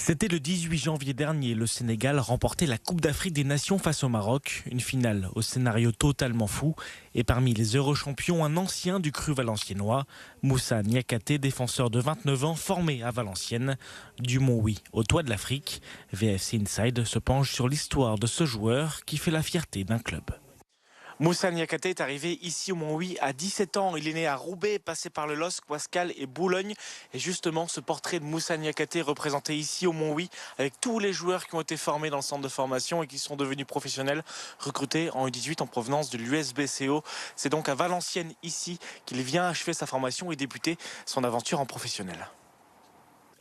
C'était le 18 janvier dernier, le Sénégal remportait la Coupe d'Afrique des Nations face au Maroc, une finale au scénario totalement fou. Et parmi les Eurochampions, un ancien du cru valenciennois, Moussa Niakhaté, défenseur de 29 ans, formé à Valenciennes. Du Mont-Oui au toit de l'Afrique, VFC Inside se penche sur l'histoire de ce joueur qui fait la fierté d'un club. Moussa Niakhaté est arrivé ici au Mont-Oui à 17 ans. Il est né à Roubaix, passé par le LOSC, Ouascal et Boulogne. Et justement, ce portrait de Moussa Niakhaté représenté ici au Mont-Oui avec tous les joueurs qui ont été formés dans le centre de formation et qui sont devenus professionnels, recrutés en U18 en provenance de l'USBCO. C'est donc à Valenciennes, ici, qu'il vient achever sa formation et débuter son aventure en professionnel.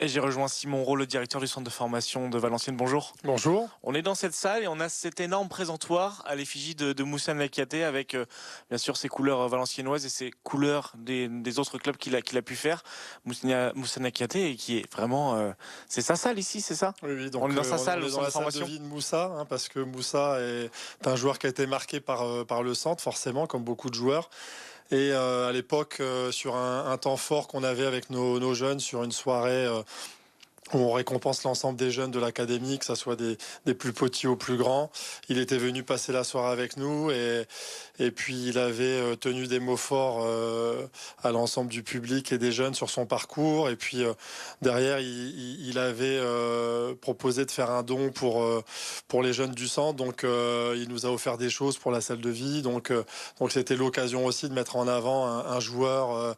Et j'ai rejoint Simon Rowe, le directeur du centre de formation de Valenciennes. Bonjour. Bonjour. On est dans cette salle et on a cet énorme présentoir à l'effigie de Moussa Niakhaté avec bien sûr ses couleurs valenciennoises et ses couleurs des autres clubs qu'il a pu faire. Moussa Niakhaté qui est vraiment... c'est sa salle ici, c'est ça? Oui, donc on est dans sa salle, on est dans la salle de vie de Moussa, parce que Moussa est un joueur qui a été marqué par le centre, forcément, comme beaucoup de joueurs. Et à l'époque, sur un temps fort qu'on avait avec nos jeunes, sur une soirée où on récompense l'ensemble des jeunes de l'académie, que ce soit des plus petits aux plus grands. Il était venu passer la soirée avec nous et puis il avait tenu des mots forts à l'ensemble du public et des jeunes sur son parcours. Et puis derrière, il avait proposé de faire un don pour les jeunes du centre. Donc il nous a offert des choses pour la salle de vie. Donc c'était l'occasion aussi de mettre en avant un joueur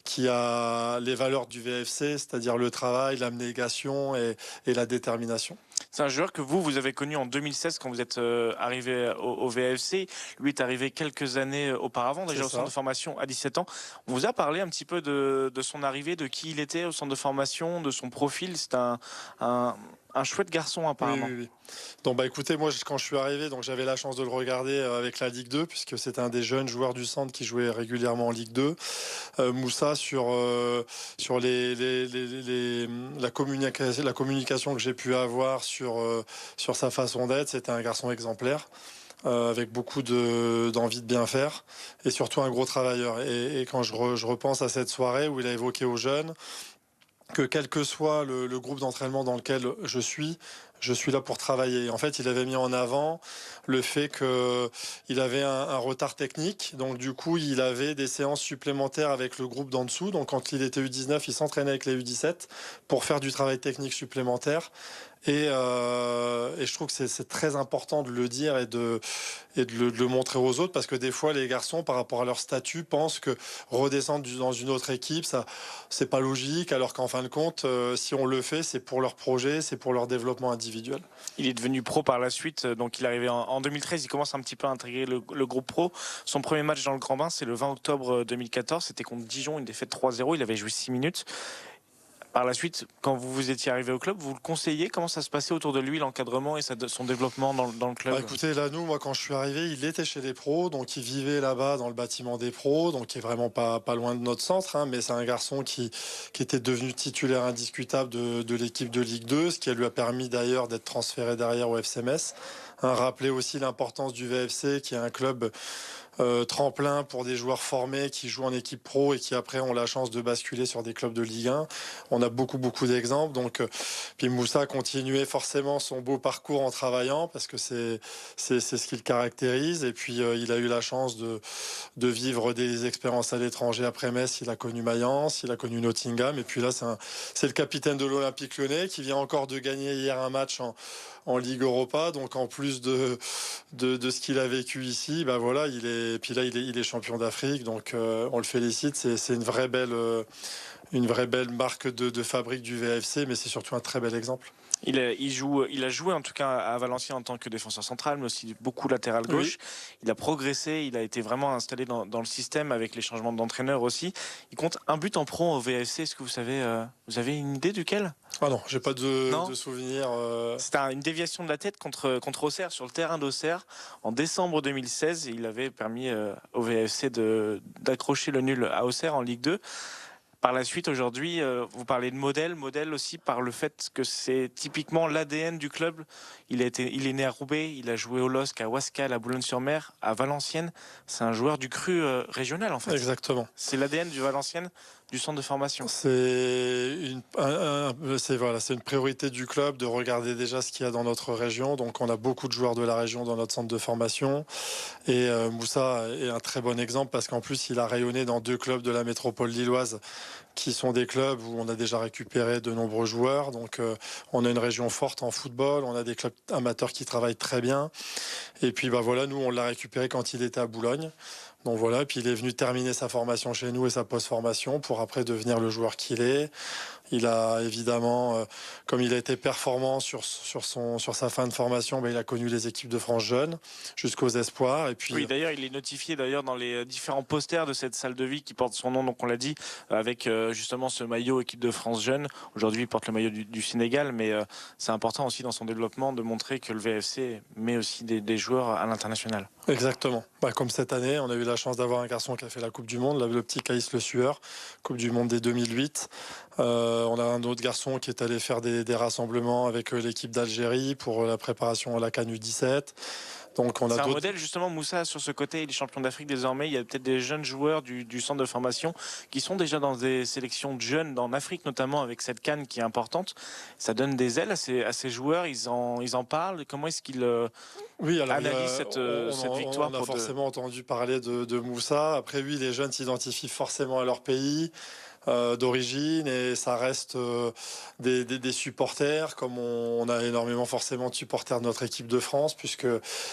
qui a les valeurs du VFC, c'est-à-dire le travail, l'abnégation et la détermination. C'est un joueur que vous avez connu en 2016 quand vous êtes arrivé au VFC. Lui est arrivé quelques années auparavant, déjà au centre de formation à 17 ans. On vous a parlé un petit peu de son arrivée, de qui il était au centre de formation, de son profil. C'est un chouette garçon apparemment. Oui. Donc écoutez, moi quand je suis arrivé, donc j'avais la chance de le regarder avec la Ligue 2 puisque c'était un des jeunes joueurs du centre qui jouait régulièrement en Ligue 2. Moussa sur la communication que j'ai pu avoir sur sa façon d'être, c'était un garçon exemplaire. Avec beaucoup d'envie de bien faire et surtout un gros travailleur. Et quand je repense à cette soirée où il a évoqué aux jeunes que quel que soit le groupe d'entraînement dans lequel je suis là pour travailler. En fait, il avait mis en avant le fait qu'il avait un retard technique. Donc, du coup, il avait des séances supplémentaires avec le groupe d'en dessous. Donc, quand il était U19, il s'entraînait avec les U17 pour faire du travail technique supplémentaire. Et je trouve que c'est très important de le dire et de le montrer aux autres parce que des fois les garçons par rapport à leur statut pensent que redescendre dans une autre équipe ça c'est pas logique alors qu'en fin de compte si on le fait c'est pour leur projet, c'est pour leur développement individuel. Il est devenu pro par la suite, donc il est arrivé en 2013, il commence un petit peu à intégrer le groupe pro. Son premier match dans le Grand Bain c'est le 20 octobre 2014, c'était contre Dijon, une défaite 3-0, il avait joué 6 minutes. Par la suite, quand vous étiez arrivé au club, vous le conseillez? Comment ça se passait autour de lui, l'encadrement et son développement dans le club? Écoutez, là, moi, quand je suis arrivé, il était chez les pros, donc il vivait là-bas dans le bâtiment des pros, donc qui est vraiment pas loin de notre centre, mais c'est un garçon qui était devenu titulaire indiscutable de l'équipe de Ligue 2, ce qui lui a permis d'ailleurs d'être transféré derrière au FC Metz. Rappeler aussi l'importance du VFC, qui est un club tremplin pour des joueurs formés qui jouent en équipe pro et qui après ont la chance de basculer sur des clubs de Ligue 1. On a beaucoup d'exemples. Donc, puis Moussa continuait forcément son beau parcours en travaillant parce que c'est ce qui le caractérise. Et puis il a eu la chance de vivre des expériences à l'étranger après Metz. Il a connu Mayence, il a connu Nottingham. Et puis là, c'est le capitaine de l'Olympique Lyonnais qui vient encore de gagner hier un match en Ligue Europa. Donc en plus de ce qu'il a vécu ici, voilà, il est champion d'Afrique. Donc on le félicite. C'est une vraie belle marque de fabrique du VFC, mais c'est surtout un très bel exemple. Il a joué en tout cas à Valenciennes en tant que défenseur central, mais aussi beaucoup latéral gauche. Oui. Il a progressé, il a été vraiment installé dans le système avec les changements d'entraîneur aussi. Il compte un but en pro au VFC. Est-ce que vous avez une idée duquel? Ah non, j'ai pas de souvenir. C'était une déviation de la tête contre Auxerre sur le terrain d'Auxerre en décembre 2016. Il avait permis au VFC d'accrocher le nul à Auxerre en Ligue 2. Par la suite, aujourd'hui, vous parlez de modèle aussi par le fait que c'est typiquement l'ADN du club. Il est né à Roubaix, il a joué au LOSC, à Ouascal, à Boulogne-sur-Mer, à Valenciennes. C'est un joueur du cru régional en fait. Exactement. C'est l'ADN du Valenciennes du centre de formation. C'est une priorité du club de regarder déjà ce qu'il y a dans notre région. Donc on a beaucoup de joueurs de la région dans notre centre de formation. Et Moussa est un très bon exemple parce qu'en plus il a rayonné dans 2 clubs de la métropole lilloise qui sont des clubs où on a déjà récupéré de nombreux joueurs. Donc on a une région forte en football, on a des clubs amateurs qui travaillent très bien. Et puis voilà, nous on l'a récupéré quand il était à Boulogne. Donc voilà, puis il est venu terminer sa formation chez nous et sa post-formation pour après devenir le joueur qu'il est. Il a évidemment, comme il a été performant sur sa fin de formation, il a connu les équipes de France jeunes jusqu'aux espoirs. Et puis, oui, d'ailleurs, il est notifié dans les différents posters de cette salle de vie qui porte son nom, donc on l'a dit, avec justement ce maillot équipe de France jeune. Aujourd'hui, il porte le maillot du Sénégal, mais c'est important aussi dans son développement de montrer que le VFC met aussi des joueurs à l'international. Exactement. Comme cette année, on a eu la chance d'avoir un garçon qui a fait la Coupe du Monde, le petit Caïs Le Sueur, Coupe du Monde des 2008. On a un autre garçon qui est allé faire des rassemblements avec l'équipe d'Algérie pour la préparation à la CAN U17. Donc c'est un modèle justement, Moussa, sur ce côté. Il est champion d'Afrique désormais. Il y a peut-être des jeunes joueurs du centre de formation qui sont déjà dans des sélections de jeunes en Afrique, notamment avec cette CAN qui est importante. Ça donne des ailes à ces joueurs. Ils en parlent. Comment est-ce qu'ils analysent cette victoire? On a forcément entendu parler de Moussa. Après, oui, les jeunes s'identifient forcément à leur pays d'origine et ça reste des supporters, comme on a énormément forcément de supporters de notre équipe de France, puisque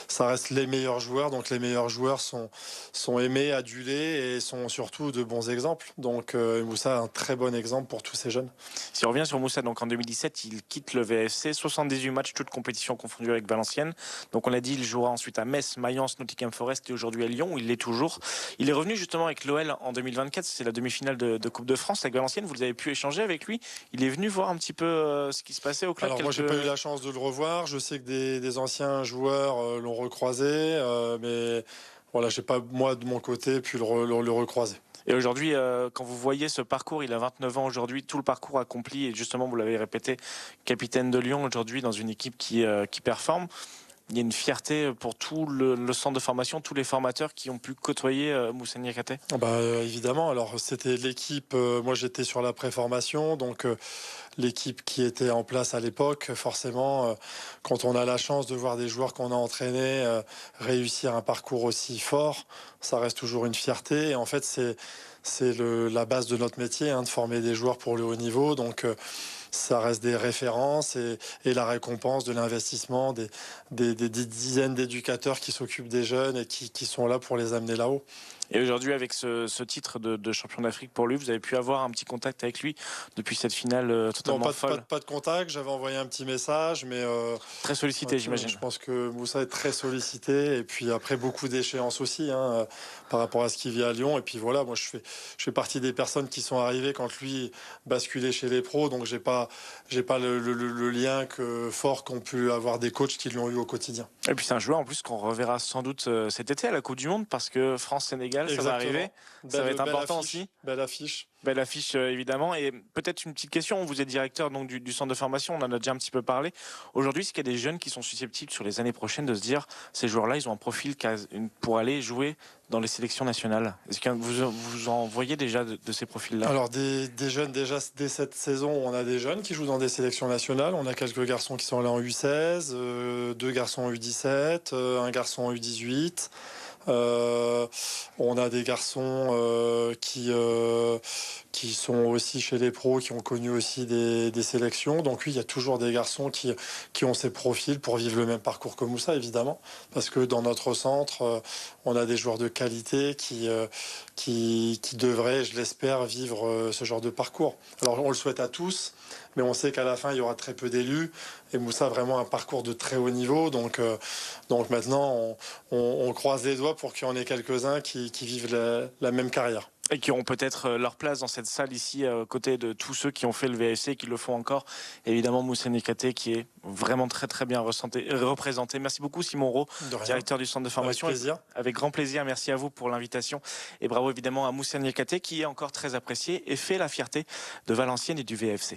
ça reste les meilleurs joueurs. Donc les meilleurs joueurs sont aimés, adulés et sont surtout de bons exemples. Donc Moussa est un très bon exemple pour tous ces jeunes. Si on revient sur Moussa, donc en 2017, il quitte le VFC, 78 matchs, toutes compétitions confondues avec Valenciennes. Donc on l'a dit, il jouera ensuite à Metz, Mayence, Nottingham Forest et aujourd'hui à Lyon, où il l'est toujours. Il est revenu justement avec l'OL en 2024, c'est la demi-finale de Coupe de France avec Valenciennes. Vous avez pu échanger avec lui. Il est venu voir un petit peu ce qui se passait au club. Alors moi, j'ai pas eu la chance de le revoir. Je sais que des anciens joueurs l'ont recroisé, mais voilà, j'ai pas moi de mon côté pu le recroiser. Et aujourd'hui, quand vous voyez ce parcours, il a 29 ans aujourd'hui, tout le parcours accompli, et justement, vous l'avez répété, capitaine de Lyon aujourd'hui dans une équipe qui performe. Il y a une fierté pour tout le centre de formation, tous les formateurs qui ont pu côtoyer Moussa Niakhaté. Évidemment, alors c'était l'équipe, moi j'étais sur la préformation, donc l'équipe qui était en place à l'époque, forcément, quand on a la chance de voir des joueurs qu'on a entraînés réussir un parcours aussi fort, ça reste toujours une fierté. Et en fait, c'est la base de notre métier, de former des joueurs pour le haut niveau. Donc, ça reste des références et la récompense de l'investissement des dizaines d'éducateurs qui s'occupent des jeunes et qui sont là pour les amener là-haut. Et aujourd'hui, avec ce titre de champion d'Afrique pour lui, vous avez pu avoir un petit contact avec lui depuis cette finale totalement folle? Pas de contact, j'avais envoyé un petit message, mais... très sollicité, j'imagine. Je pense que Moussa est très sollicité, et puis après beaucoup d'échéances aussi, par rapport à ce qu'il vit à Lyon. Et puis voilà, moi je fais partie des personnes qui sont arrivées quand lui basculait chez les pros, donc j'ai pas le lien fort qu'ont pu avoir des coachs qui l'ont eu au quotidien. Et puis c'est un joueur en plus qu'on reverra sans doute cet été à la Coupe du Monde, parce que France-Sénégal, ça va arriver. Ça va être important aussi. Belle affiche. Belle affiche évidemment. Et peut-être une petite question, vous êtes directeur donc, du centre de formation, on en a déjà un petit peu parlé. Aujourd'hui, est-ce qu'il y a des jeunes qui sont susceptibles sur les années prochaines de se dire, ces joueurs-là, ils ont un profil pour aller jouer dans les sélections nationales? Est-ce que vous en voyez déjà de ces profils-là? Alors des jeunes, déjà dès cette saison, on a des jeunes qui jouent dans des sélections nationales. On a quelques garçons qui sont là en U16, 2 garçons en U17, un garçon en U18. On a des garçons qui sont aussi chez les pros, qui ont connu aussi des sélections. Donc oui, il y a toujours des garçons qui ont ces profils pour vivre le même parcours que Moussa, évidemment. Parce que dans notre centre, on a des joueurs de qualité qui devraient, je l'espère, vivre ce genre de parcours. Alors on le souhaite à tous, mais on sait qu'à la fin, il y aura très peu d'élus. Et Moussa a vraiment un parcours de très haut niveau. Donc maintenant, on croise les doigts pour qu'il y en ait quelques-uns qui vivent la même carrière. Et qui auront peut-être leur place dans cette salle ici, à côté de tous ceux qui ont fait le VFC et qui le font encore. Évidemment, Moussa Niakhaté, qui est vraiment très très bien représenté. Merci beaucoup Simon Rowe, directeur du centre de formation. Avec plaisir. Avec grand plaisir, merci à vous pour l'invitation. Et bravo évidemment à Moussa Niakhaté, qui est encore très apprécié et fait la fierté de Valenciennes et du VFC.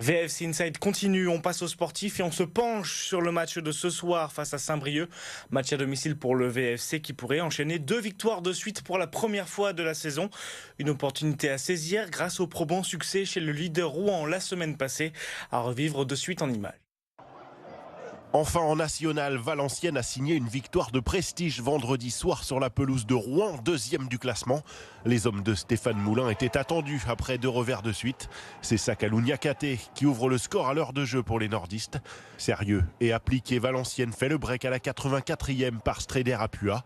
VFC Inside continue, on passe aux sportifs et on se penche sur le match de ce soir face à Saint-Brieuc. Match à domicile pour le VFC qui pourrait enchaîner 2 victoires de suite pour la première fois de la saison. Une opportunité à saisir grâce au probant succès chez le leader Rouen la semaine passée, à revivre de suite en images. Enfin en national, Valenciennes a signé une victoire de prestige vendredi soir sur la pelouse de Rouen, 2e du classement. Les hommes de Stéphane Moulin étaient attendus après 2 revers de suite. C'est Sakalou Niakate qui ouvre le score à l'heure de jeu pour les nordistes. Sérieux et appliqué, Valenciennes fait le break à la 84e par Stréder Apua.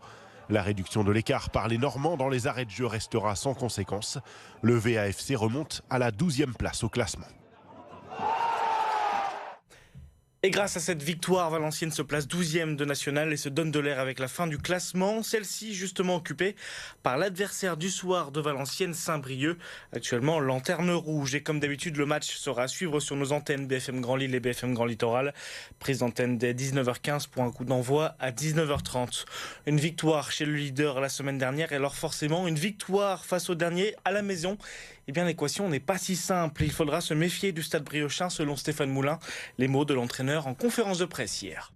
La réduction de l'écart par les Normands dans les arrêts de jeu restera sans conséquence. Le VAFC remonte à la 12e place au classement. Et grâce à cette victoire, Valenciennes se place 12e de national et se donne de l'air avec la fin du classement. Celle-ci justement occupée par l'adversaire du soir de Valenciennes, Saint-Brieuc, actuellement lanterne rouge. Et comme d'habitude, le match sera à suivre sur nos antennes BFM Grand Lille et BFM Grand Littoral. Prise d'antenne dès 19h15 pour un coup d'envoi à 19h30. Une victoire chez le leader la semaine dernière et alors forcément une victoire face au dernier à la maison. Eh bien l'équation n'est pas si simple. Il faudra se méfier du stade briochin selon Stéphane Moulin. Les mots de l'entraîneur en conférence de presse hier.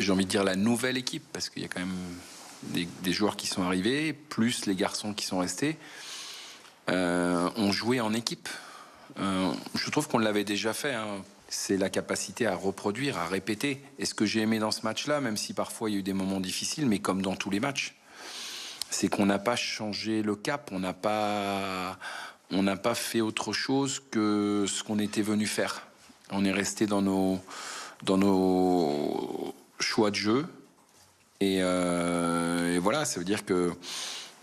J'ai envie de dire la nouvelle équipe, parce qu'il y a quand même des joueurs qui sont arrivés, plus les garçons qui sont restés, ont joué en équipe. Je trouve qu'on l'avait déjà fait, hein. C'est la capacité à reproduire, à répéter. Et ce que j'ai aimé dans ce match-là, même si parfois il y a eu des moments difficiles, mais comme dans tous les matchs, c'est qu'on n'a pas changé le cap, on n'a pas fait autre chose que ce qu'on était venu faire. On est resté dans nos choix de jeu. Et voilà, ça veut dire que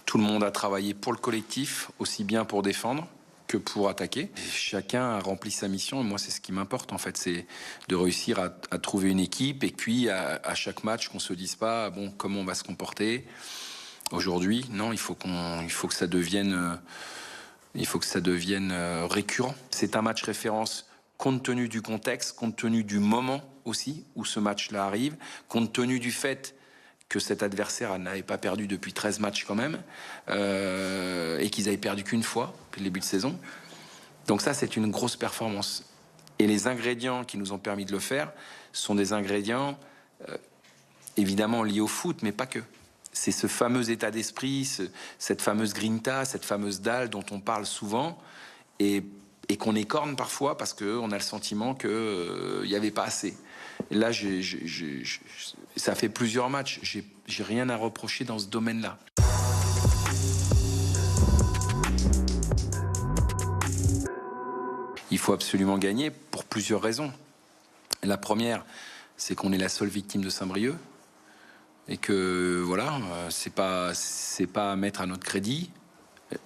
tout le monde a travaillé pour le collectif, aussi bien pour défendre que pour attaquer. Chacun a rempli sa mission et moi c'est ce qui m'importe en fait, c'est de réussir à trouver une équipe et puis à chaque match qu'on se dise pas bon comment on va se comporter aujourd'hui. Non, il faut que ça devienne récurrent. C'est un match référence compte tenu du contexte, compte tenu du moment aussi où ce match-là arrive, compte tenu du fait que cet adversaire n'avait pas perdu depuis 13 matchs quand même, et qu'ils avaient perdu qu'une fois depuis le début de saison. Donc ça, c'est une grosse performance. Et les ingrédients qui nous ont permis de le faire sont des ingrédients évidemment liés au foot, mais pas que. C'est ce fameux état d'esprit, cette fameuse grinta, cette fameuse dalle dont on parle souvent et qu'on écorne parfois parce qu'on a le sentiment qu'il n'y avait pas assez. Et là, ça fait plusieurs matchs. J'ai rien à reprocher dans ce domaine-là. Il faut absolument gagner pour plusieurs raisons. La première, c'est qu'on est la seule victime de Saint-Brieuc et que voilà, c'est pas à mettre à notre crédit.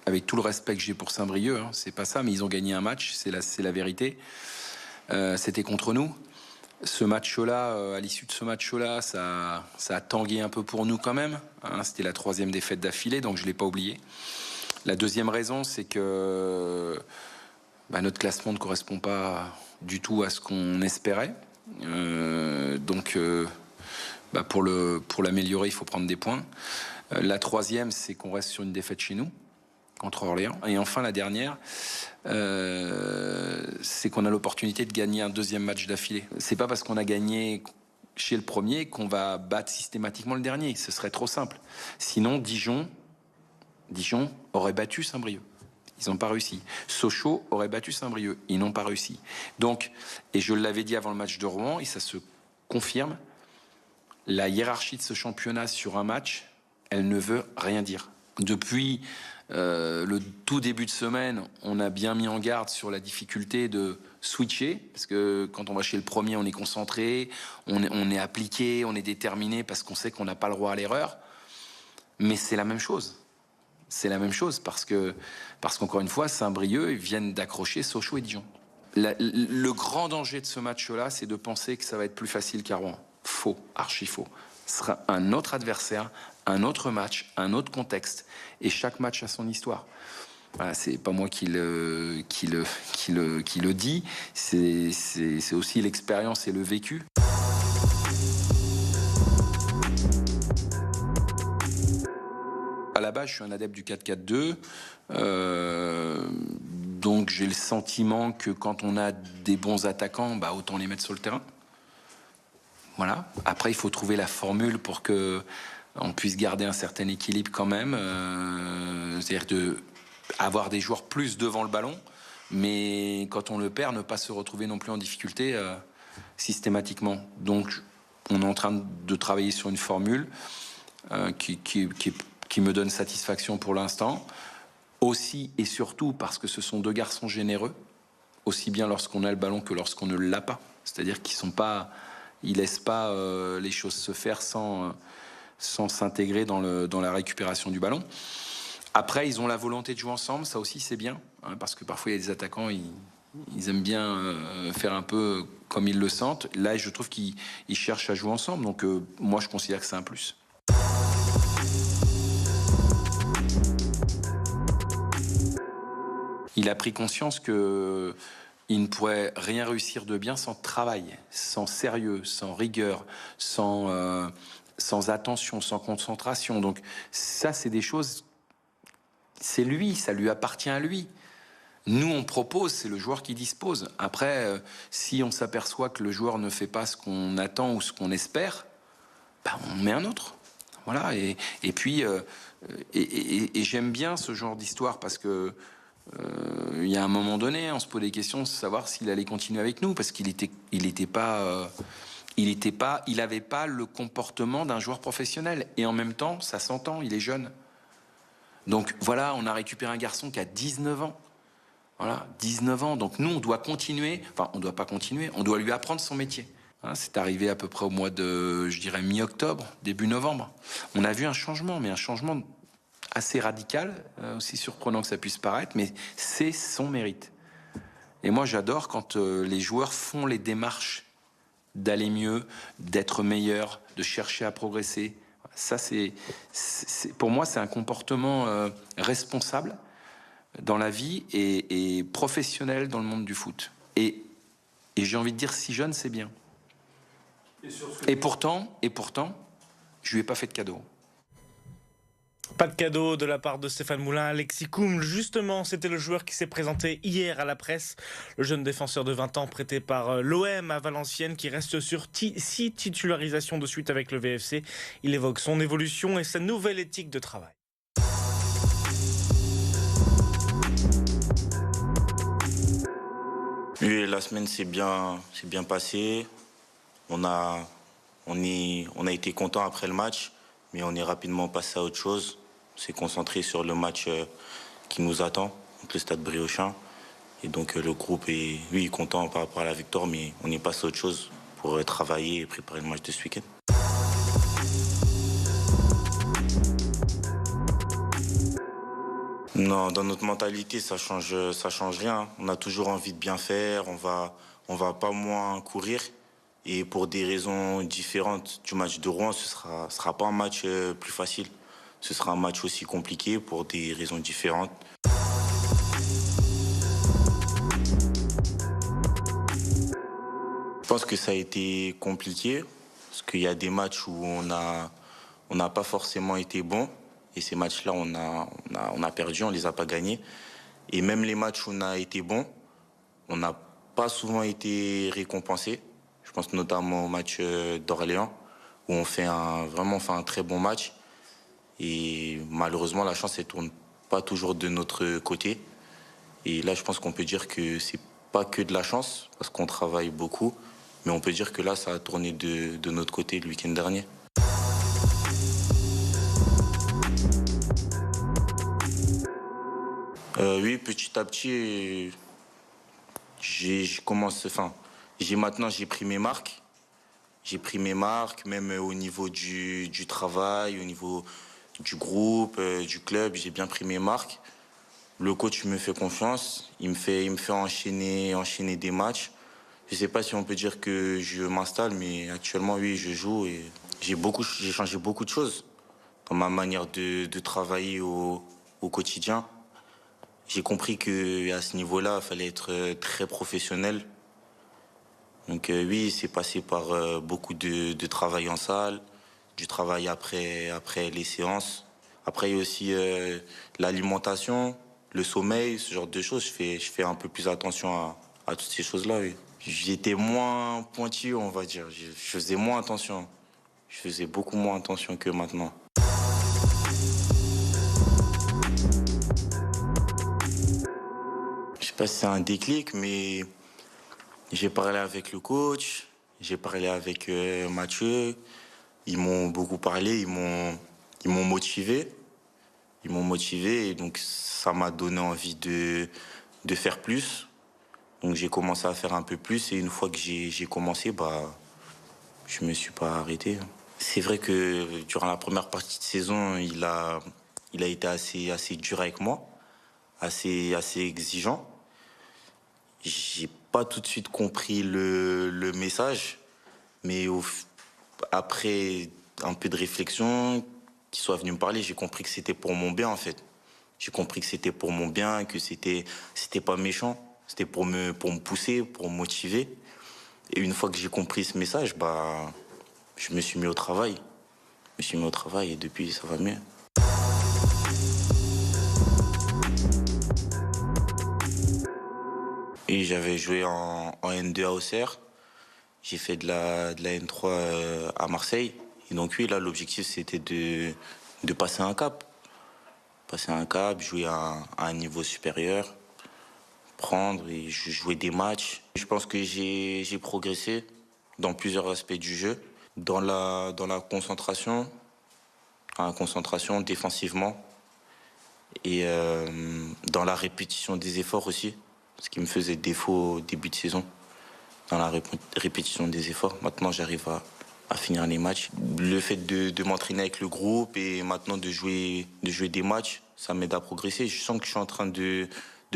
Avec tout le respect que j'ai pour Saint-Brieuc, hein, c'est pas ça, mais ils ont gagné un match, c'est la vérité. C'était contre nous. Ce match-là, à l'issue de ce match-là, ça a tangué un peu pour nous quand même. Hein, c'était la 3e défaite d'affilée, donc je ne l'ai pas oublié. La deuxième raison, c'est que notre classement ne correspond pas du tout à ce qu'on espérait. Pour l'améliorer, il faut prendre des points. La troisième, c'est qu'on reste sur une défaite chez nous, contre Orléans. Et enfin, la dernière, c'est qu'on a l'opportunité de gagner un 2e match d'affilée. C'est pas parce qu'on a gagné chez le premier qu'on va battre systématiquement le dernier. Ce serait trop simple. Sinon, Dijon aurait battu Saint-Brieuc. Ils n'ont pas réussi. Sochaux aurait battu Saint-Brieuc. Ils n'ont pas réussi. Donc, et je l'avais dit avant le match de Rouen, et ça se confirme, la hiérarchie de ce championnat sur un match, elle ne veut rien dire. Depuis le tout début de semaine, on a bien mis en garde sur la difficulté de switcher, parce que quand on va chez le premier, on est concentré, on est appliqué, on est déterminé, parce qu'on sait qu'on n'a pas le droit à l'erreur. Mais c'est la même chose. C'est la même chose, parce qu'encore une fois, Saint-Brieuc, ils viennent d'accrocher Sochaux et Dijon. Le grand danger de ce match-là, c'est de penser que ça va être plus facile qu'à Rouen. Faux, archi faux. Ce sera un autre adversaire, un autre match, un autre contexte. Et chaque match a son histoire. Voilà, c'est pas moi qui le dit, c'est aussi l'expérience et le vécu. la base, je suis un adepte du 4-4-2. Donc j'ai le sentiment que quand on a des bons attaquants, autant les mettre sur le terrain. Voilà. Après, il faut trouver la formule pour que on puisse garder un certain équilibre quand même. C'est-à-dire avoir des joueurs plus devant le ballon, mais quand on le perd, ne pas se retrouver non plus en difficulté systématiquement. Donc, on est en train de travailler sur une formule qui me donne satisfaction pour l'instant. Aussi et surtout parce que ce sont deux garçons généreux, aussi bien lorsqu'on a le ballon que lorsqu'on ne l'a pas. C'est-à-dire ils laissent pas les choses se faire sans s'intégrer dans la récupération du ballon. Après, ils ont la volonté de jouer ensemble, ça aussi c'est bien, parce que parfois il y a des attaquants, ils aiment bien faire un peu comme ils le sentent. Là, je trouve qu'ils cherchent à jouer ensemble, donc moi je considère que c'est un plus. Il a pris conscience qu'il ne pourrait rien réussir de bien sans travail, sans sérieux, sans rigueur, sans attention, sans concentration. Donc ça, c'est des choses, c'est lui, ça lui appartient à lui. Nous, on propose, c'est le joueur qui dispose. Après, si on s'aperçoit que le joueur ne fait pas ce qu'on attend ou ce qu'on espère, on met un autre. Voilà. Et puis, j'aime bien ce genre d'histoire parce que il y a un moment donné, on se pose des questions de savoir s'il allait continuer avec nous parce qu'il n'avait pas le comportement d'un joueur professionnel. Et en même temps, ça s'entend, il est jeune. Donc voilà, on a récupéré un garçon qui a 19 ans. Voilà, 19 ans. Donc nous, on doit continuer. Enfin, on ne doit pas continuer. On doit lui apprendre son métier. C'est arrivé à peu près au mois de, je dirais, mi-octobre, début novembre. On a vu un changement, mais un changement assez radical, aussi surprenant que ça puisse paraître, mais c'est son mérite. Et moi, j'adore quand les joueurs font les démarches d'aller mieux, d'être meilleurs, de chercher à progresser. Ça, pour moi, c'est un comportement responsable dans la vie et professionnel dans le monde du foot. Et j'ai envie de dire, si jeune, c'est bien. Et pourtant, je lui ai pas fait de cadeau. Pas de cadeau de la part de Stéphane Moulin. Alexis Koum, justement, c'était le joueur qui s'est présenté hier à la presse. Le jeune défenseur de 20 ans prêté par l'OM à Valenciennes qui reste sur 6 titularisations de suite avec le VFC. Il évoque son évolution et sa nouvelle éthique de travail. Oui, la semaine s'est bien passée. On a été content après le match, mais on est rapidement passé à autre chose. On s'est concentré sur le match qui nous attend, contre le Stade Briochin. Et donc le groupe est, oui, content par rapport à la victoire, mais on est passé à autre chose pour travailler et préparer le match de ce week-end. Non, dans notre mentalité, ça change rien. On a toujours envie de bien faire, on va pas moins courir. Et pour des raisons différentes du match de Rouen, ce sera pas un match plus facile. Ce sera un match aussi compliqué pour des raisons différentes. Je pense que ça a été compliqué, parce qu'il y a des matchs où on n'a pas forcément été bon. Et ces matchs-là, on a perdu, on les a pas gagnés. Et même les matchs où on a été bon, on n'a pas souvent été récompensé. Je pense notamment au match d'Orléans, où on fait vraiment un très bon match. Et malheureusement, la chance ne tourne pas toujours de notre côté. Et là, je pense qu'on peut dire que c'est pas que de la chance, parce qu'on travaille beaucoup. Mais on peut dire que là, ça a tourné de notre côté le week-end dernier. Oui, petit à petit, j'ai pris mes marques. J'ai pris mes marques, même au niveau du travail, au niveau du groupe, du club, j'ai bien pris mes marques. Le coach me fait confiance, il me fait enchaîner des matchs. Je ne sais pas si on peut dire que je m'installe, mais actuellement, oui, je joue et j'ai changé beaucoup de choses dans ma manière de travailler au quotidien. J'ai compris qu'à ce niveau-là, il fallait être très professionnel. Donc oui, c'est passé par beaucoup de travail en salle, du travail après les séances, Après, il y a aussi l'alimentation, le sommeil, ce genre de choses. Je fais un peu plus attention à toutes ces choses-là, oui. J'étais moins pointilleux, on va dire. Je faisais moins attention. Je faisais beaucoup moins attention que maintenant. Je sais pas si c'est un déclic, mais j'ai parlé avec le coach, j'ai parlé avec Mathieu. Ils m'ont beaucoup parlé, ils m'ont motivé. Ils m'ont motivé et donc ça m'a donné envie de faire plus. Donc j'ai commencé à faire un peu plus et une fois que j'ai commencé, je me suis pas arrêté. C'est vrai que durant la première partie de saison, il a été assez dur avec moi, assez exigeant. J'ai pas tout de suite compris le message, mais après un peu de réflexion, qu'il soit venu me parler, j'ai compris que c'était pour mon bien en fait. J'ai compris que c'était pour mon bien, que c'était pas méchant, c'était pour me pousser, pour me motiver. Et une fois que j'ai compris ce message, je me suis mis au travail. Je me suis mis au travail et depuis ça va mieux. Et j'avais joué en N2 à Auxerre. J'ai fait de la N3 à Marseille. Et donc oui, là, l'objectif, c'était de passer un cap. Passer un cap, jouer à un niveau supérieur, prendre et jouer des matchs. Je pense que j'ai progressé dans plusieurs aspects du jeu. Dans la concentration, défensivement. Et dans la répétition des efforts aussi. Ce qui me faisait défaut au début de saison. Dans la répétition des efforts. Maintenant, j'arrive à finir les matchs. Le fait de m'entraîner avec le groupe et maintenant de jouer des matchs, ça m'aide à progresser. Je sens que je suis en train de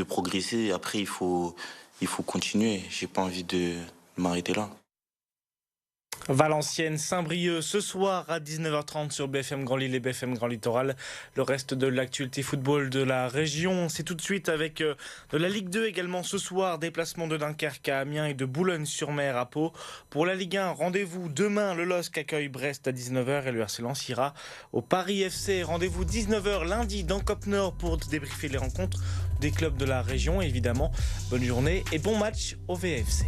progresser. Après, il faut continuer. J'ai pas envie de m'arrêter là. Valenciennes, Saint-Brieuc, ce soir à 19h30 sur BFM Grand Lille et BFM Grand Littoral. Le reste de l'actualité football de la région, c'est tout de suite avec de la Ligue 2 également ce soir. Déplacement de Dunkerque à Amiens et de Boulogne-sur-Mer à Pau. Pour la Ligue 1, rendez-vous demain. Le LOSC accueille Brest à 19h et le RC Lens ira au Paris FC. Rendez-vous 19h lundi dans COP Nord pour débriefer les rencontres des clubs de la région. Évidemment, bonne journée et bon match au VFC.